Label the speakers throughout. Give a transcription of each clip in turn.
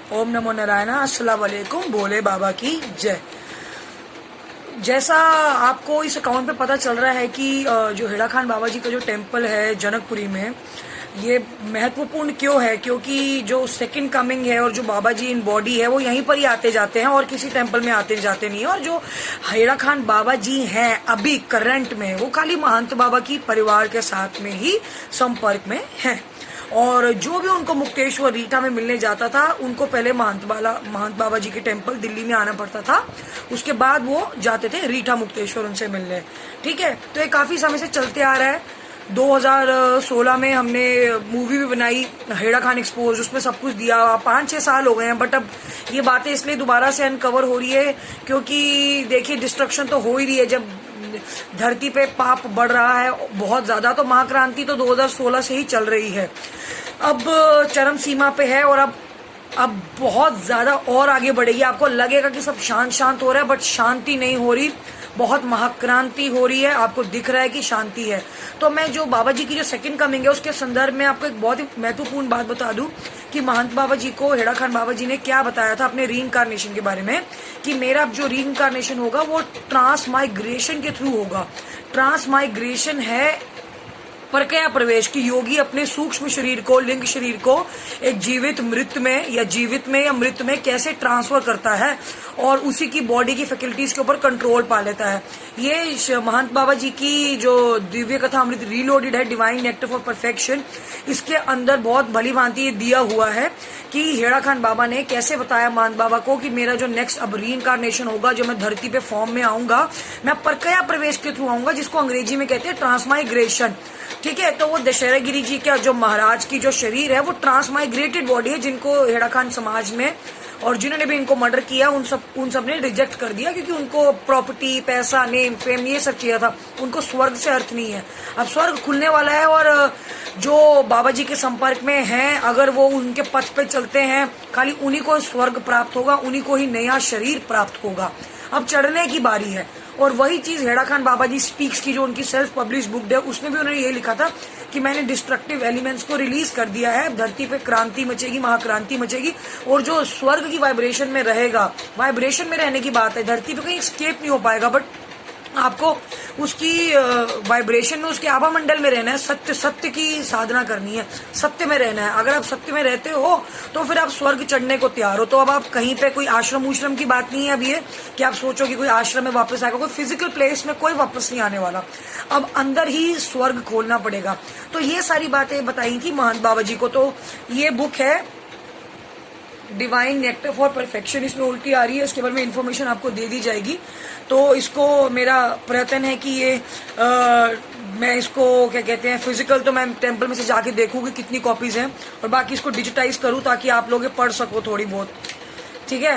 Speaker 1: ओम नमो नारायण। अस्सलाम वालेकुम। भोले बाबा की जय। जैसा आपको इस अकाउंट पे पता चल रहा है कि जो हेड़ा खान बाबा जी का जो टेम्पल है जनकपुरी में, ये महत्वपूर्ण क्यों है? क्योंकि जो सेकंड कमिंग है और जो बाबा जी इन बॉडी है वो यहीं पर ही आते जाते हैं और किसी टेम्पल में आते जाते नहीं है। और जो हेड़ा खान बाबा जी हैं अभी करंट में, वो खाली महंत बाबा की परिवार के साथ में ही संपर्क में हैं। और जो भी उनको मुक्तेश्वर रीठा में मिलने जाता था, उनको पहले महंत बाबा जी के टेम्पल दिल्ली में आना पड़ता था, उसके बाद वो जाते थे रीठा मुक्तेश्वर उनसे मिलने। ठीक है, तो ये काफी समय से चलते आ रहा है। 2016 में हमने मूवी भी बनाई हेड़ा खान एक्सपोज, उसमें सब कुछ दिया। 5-6 साल हो गए हैं, बट अब ये बातें इसलिए दोबारा से अनकवर हो रही है क्योंकि देखिए डिस्ट्रक्शन तो हो ही रही है। जब धरती पे पाप बढ़ रहा है बहुत ज्यादा, तो महाक्रांति तो 2016 से ही चल रही है, अब चरम सीमा पे है और अब बहुत ज्यादा और आगे बढ़ेगी। आपको लगेगा कि सब शांत शांत हो रहा है, बट शांति नहीं हो रही, बहुत महाक्रांति हो रही है। आपको दिख रहा है कि शांति है। तो मैं जो बाबा जी की जो सेकंड कमिंग है उसके संदर्भ में आपको एक बहुत ही महत्वपूर्ण बात बता दूं कि महंत बाबा जी को हेड़ा खान बाबा जी ने क्या बताया था अपने रीइंकारनेशन के बारे में, कि मेरा जो रीइंकारनेशन होगा वो ट्रांसमाइग्रेशन के थ्रू होगा। ट्रांसमाइग्रेशन है परकया प्रवेश की योगी अपने सूक्ष्म शरीर को, लिंग शरीर को एक जीवित मृत में या मृत में कैसे ट्रांसफर करता है और उसी की बॉडी की फैकल्टीज के ऊपर कंट्रोल पा लेता है। ये महंत बाबा जी की जो दिव्य कथा अमृत रीलोडेड है, डिवाइन नेक्टर फॉर परफेक्शन, इसके अंदर बहुत भली भांति दिया हुआ है कि हेड़ा खान बाबा ने कैसे बताया महंत बाबा को कि मेरा जो नेक्स्ट अब रीइंकारनेशन होगा, जो मैं धरती पे फॉर्म में आऊंगा, मैं परकया प्रवेश के थ्रू आऊंगा, जिसको अंग्रेजी में कहते हैं ट्रांसमाइग्रेशन। ठीक है, तो वो दशहरा गिरी जी का जो महाराज की जो शरीर है वो ट्रांसमाइग्रेटेड बॉडी है, जिनको हेड़ा खान समाज में और जिन्होंने भी इनको मर्डर किया उन सब ने रिजेक्ट कर दिया, क्योंकि उनको प्रॉपर्टी, पैसा, नेम, फेम ये सब चाहिए था। उनको स्वर्ग से अर्थ नहीं है। अब स्वर्ग खुलने वाला है और जो बाबा जी के संपर्क में हैं, अगर वो उनके पथ पे चलते हैं, खाली उन्हीं को स्वर्ग प्राप्त होगा, उन्हीं को ही नया शरीर प्राप्त होगा। अब चढ़ने की बारी है। और वही चीज हेड़ा खान बाबा जी स्पीक्स की जो उनकी सेल्फ पब्लिश बुक है, उसमें भी उन्होंने ये लिखा था कि मैंने डिस्ट्रक्टिव एलिमेंट्स को रिलीज कर दिया है, धरती पे क्रांति मचेगी, महाक्रांति मचेगी। और जो स्वर्ग की वाइब्रेशन में रहेगा, वाइब्रेशन में रहने की बात है, धरती पे कहीं स्केप नहीं हो पाएगा, बट आपको उसकी वाइब्रेशन में, उसके आभा मंडल में रहना है। सत्य की साधना करनी है, सत्य में रहना है। अगर आप सत्य में रहते हो तो फिर आप स्वर्ग चढ़ने को तैयार हो। तो अब आप कहीं पे कोई आश्रम की बात नहीं है अब ये कि आप सोचो कि कोई आश्रम में वापस आएगा, कोई फिजिकल प्लेस में कोई वापस नहीं आने वाला। अब अंदर ही स्वर्ग खोलना पड़ेगा। तो ये सारी बातें बताई थी महंत बाबा जी को। तो ये बुक है डिवाइन नेक्टर फॉर परफेक्शन, इसमें उल्टी आ रही है, इसके बारे में इन्फॉर्मेशन आपको दे दी जाएगी। तो इसको मेरा प्रयत्न है कि ये मैं इसको क्या कहते हैं, फिजिकल तो मैं टेम्पल में से जाके देखूंगी कितनी कॉपीज हैं, और बाकी इसको डिजिटाइज करूं ताकि आप लोग पढ़ सको थोड़ी बहुत। ठीक है,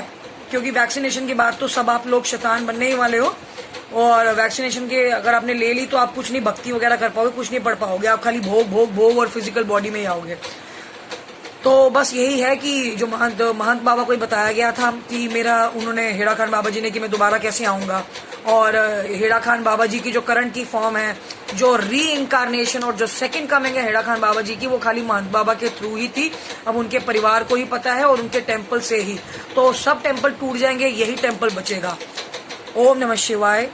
Speaker 1: क्योंकि वैक्सीनेशन के बाद तो सब आप लोग शैतान बनने ही वाले हो, और वैक्सीनेशन के अगर आपने ले ली तो आप कुछ नहीं भक्ति वगैरह कर पाओगे, कुछ नहीं पढ़ पाओगे, आप खाली भोग और फिजिकल बॉडी में ही आओगे। तो बस यही है कि जो महंत बाबा को बताया गया था कि उन्होंने हेड़ा खान बाबा जी ने कि मैं दोबारा कैसे आऊंगा, और हेड़ा खान बाबा जी की जो करंट की फॉर्म है, जो री इंकारनेशन और जो सेकंड कमिंग है हेड़ा खान बाबा जी की, वो खाली महंत बाबा के थ्रू ही थी। अब उनके परिवार को ही पता है और उनके टेम्पल से ही। तो सब टेम्पल टूट जाएंगे, यही टेम्पल बचेगा। ओम नमः शिवाय।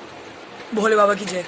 Speaker 1: भोले बाबा की जय।